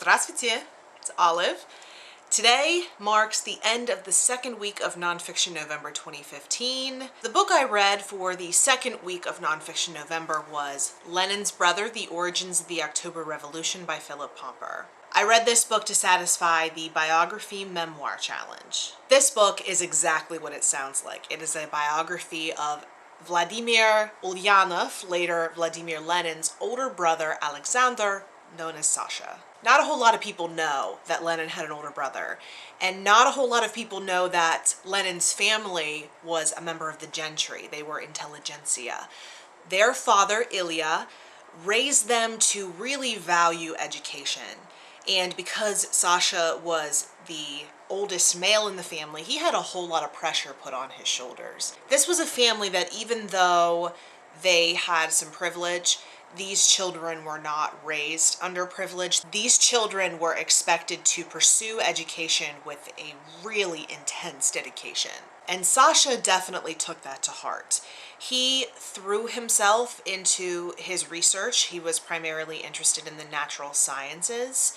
Здравствуйте, it's Olive. Today marks the end of the second week of Nonfiction November 2015. The book I read for the second week of Nonfiction November was Lenin's Brother, The Origins of the October Revolution by Philip Pomper. I read this book to satisfy the biography memoir challenge. This book is exactly what it sounds like. It is a biography of Vladimir Ulyanov, later Vladimir Lenin's older brother Alexander, known as Sasha. Not a whole lot of people know that Lenin had an older brother, and not a whole lot of people know that Lenin's family was a member of the gentry. They were intelligentsia. Their father, Ilya, raised them to really value education. And because Sasha was the oldest male in the family, he had a whole lot of pressure put on his shoulders. This was a family that, even though they had some privilege, these children were not raised underprivileged. These children were expected to pursue education with a really intense dedication. And Sasha definitely took that to heart. He threw himself into his research. He was primarily interested in the natural sciences,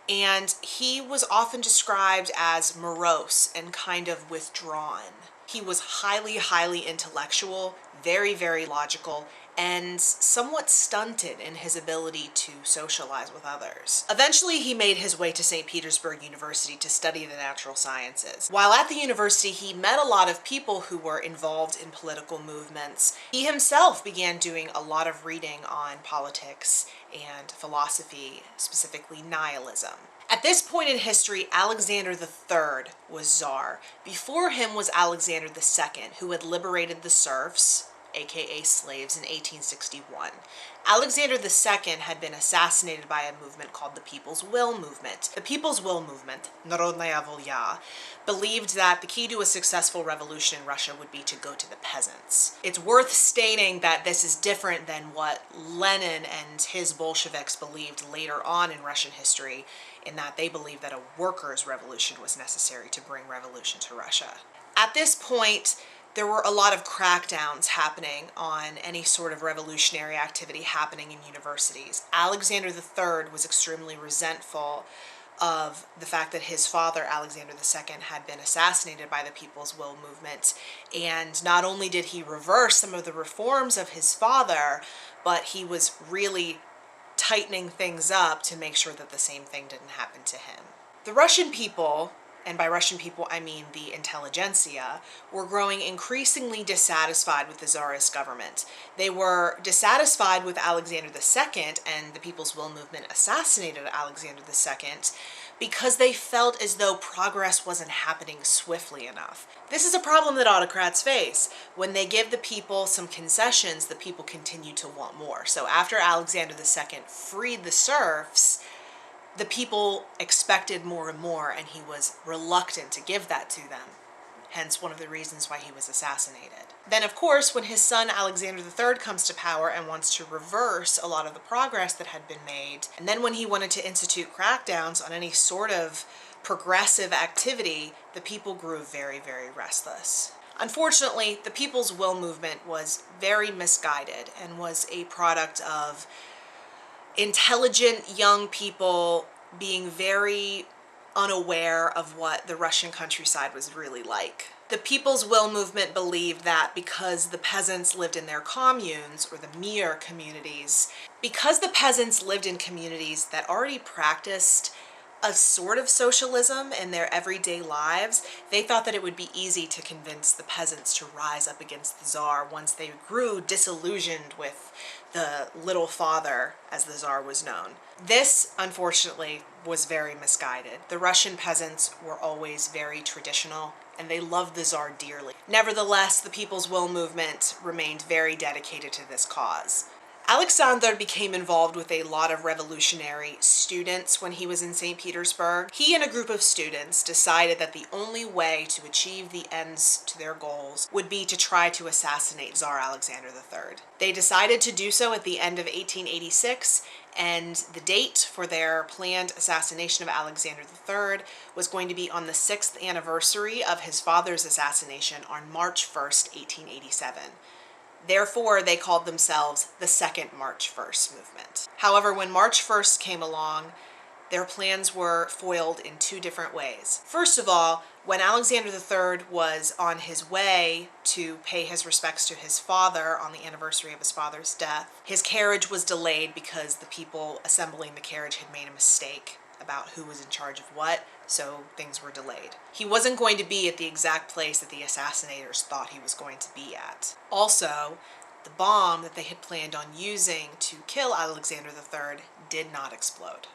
and he was often described as morose and kind of withdrawn. He was highly intellectual, very logical, and somewhat stunted in his ability to socialize with others. Eventually, he made his way to St. Petersburg University to study the natural sciences. While at the university, he met a lot of people who were involved in political movements. He himself began doing a lot of reading on politics and philosophy, specifically nihilism. At this point in history, Alexander III was Tsar. Before him was Alexander II, who had liberated the serfs, aka slaves, in 1861. Alexander II had been assassinated by a movement called the People's Will Movement. The People's Will Movement, Narodnaya Volya, believed that the key to a successful revolution in Russia would be to go to the peasants. It's worth stating that this is different than what Lenin and his Bolsheviks believed later on in Russian history, in that they believed that a workers' revolution was necessary to bring revolution to Russia. At this point, there were a lot of crackdowns happening on any sort of revolutionary activity happening in universities. Alexander III was extremely resentful of the fact that his father, Alexander II, had been assassinated by the People's Will Movement. And not only did he reverse some of the reforms of his father, but he was really tightening things up to make sure that the same thing didn't happen to him. The Russian people, and by Russian people I mean the intelligentsia, were growing increasingly dissatisfied with the Tsarist government. They were dissatisfied with Alexander II, and the People's Will Movement assassinated Alexander II because they felt as though progress wasn't happening swiftly enough. This is a problem that autocrats face. When they give the people some concessions, the people continue to want more. So after Alexander II freed the serfs, the people expected more and more, and he was reluctant to give that to them. Hence one of the reasons why he was assassinated. Then, of course, when his son Alexander III comes to power and wants to reverse a lot of the progress that had been made, and then when he wanted to institute crackdowns on any sort of progressive activity, the people grew very restless. Unfortunately, the People's Will Movement was very misguided and was a product of intelligent young people being very unaware of what the Russian countryside was really like. The People's Will Movement believed that because the peasants lived in their communes, or the mir communities, because the peasants lived in communities that already practiced a sort of socialism in their everyday lives, they thought that it would be easy to convince the peasants to rise up against the Tsar once they grew disillusioned with the little father, as the Tsar was known. This, unfortunately, was very misguided. The Russian peasants were always very traditional, and they loved the Tsar dearly. Nevertheless, the People's Will Movement remained very dedicated to this cause. Alexander became involved with a lot of revolutionary students when he was in St. Petersburg. He and a group of students decided that the only way to achieve the ends to their goals would be to try to assassinate Tsar Alexander III. They decided to do so at the end of 1886, and the date for their planned assassination of Alexander III was going to be on the 6th anniversary of his father's assassination on March 1st, 1887. Therefore, they called themselves the Second March 1st Movement. However, when March 1st came along, their plans were foiled in two different ways. First of all, when Alexander III was on his way to pay his respects to his father on the anniversary of his father's death, his carriage was delayed because the people assembling the carriage had made a mistake about who was in charge of what, so things were delayed. He wasn't going to be at the exact place that the assassinators thought he was going to be at. Also, the bomb that they had planned on using to kill Alexander III did not explode.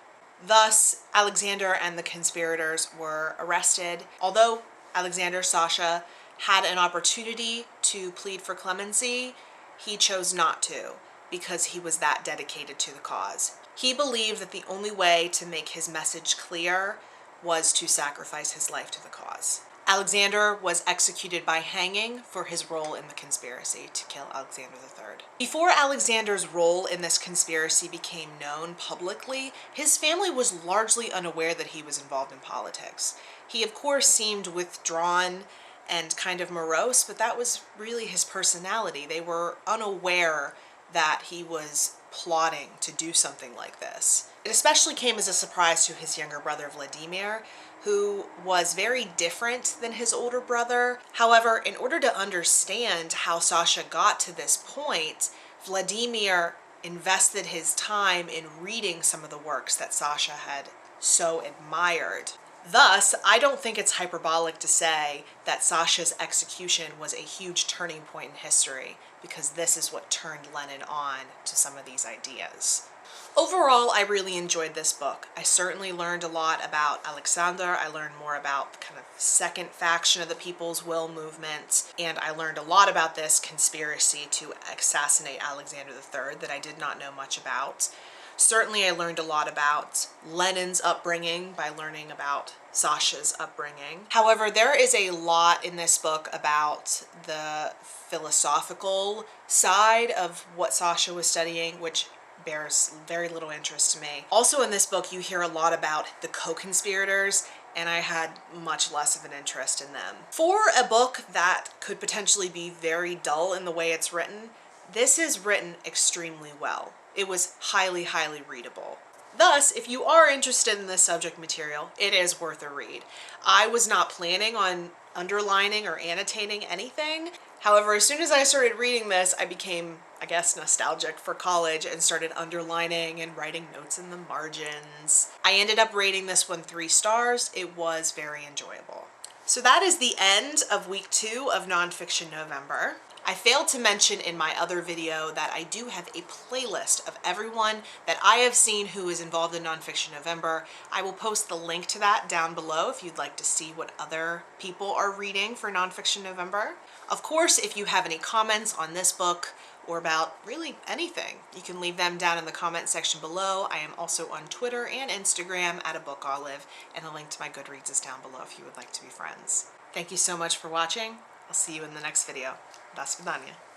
Thus, Alexander and the conspirators were arrested. Although Alexander Sasha had an opportunity to plead for clemency, he chose not to because he was that dedicated to the cause. He believed that the only way to make his message clear was to sacrifice his life to the cause. Alexander was executed by hanging for his role in the conspiracy to kill Alexander III. Before Alexander's role in this conspiracy became known publicly, his family was largely unaware that he was involved in politics. He, of course, seemed withdrawn and kind of morose, but that was really his personality. They were unaware that he was plotting to do something like this. It especially came as a surprise to his younger brother Vladimir, who was very different than his older brother. However, in order to understand how Sasha got to this point, Vladimir invested his time in reading some of the works that Sasha had so admired. Thus, I don't think it's hyperbolic to say that Sasha's execution was a huge turning point in history, because this is what turned Lenin on to some of these ideas. Overall, I really enjoyed this book. I certainly learned a lot about Alexander. I learned more about the kind of second faction of the People's Will movement, and I learned a lot about this conspiracy to assassinate Alexander III that I did not know much about. Certainly, I learned a lot about Lenin's upbringing by learning about Sasha's upbringing. However, there is a lot in this book about the philosophical side of what Sasha was studying, which bears very little interest to me. Also in this book, you hear a lot about the co-conspirators, and I had much less of an interest in them. For a book that could potentially be very dull in the way it's written, this is written extremely well. It was highly, highly readable. Thus, if you are interested in this subject material, it is worth a read. I was not planning on underlining or annotating anything. However, as soon as I started reading this, I became, I guess, nostalgic for college and started underlining and writing notes in the margins. I ended up rating this one 3 stars. It was very enjoyable. So that is the end of week 2 of Nonfiction November. I failed to mention in my other video that I do have a playlist of everyone that I have seen who is involved in Nonfiction November. I will post the link to that down below if you'd like to see what other people are reading for Nonfiction November. Of course, if you have any comments on this book or about really anything, you can leave them down in the comment section below. I am also on Twitter and Instagram at @abookolive, and the link to my Goodreads is down below if you would like to be friends. Thank you so much for watching. I'll see you in the next video. До свидания.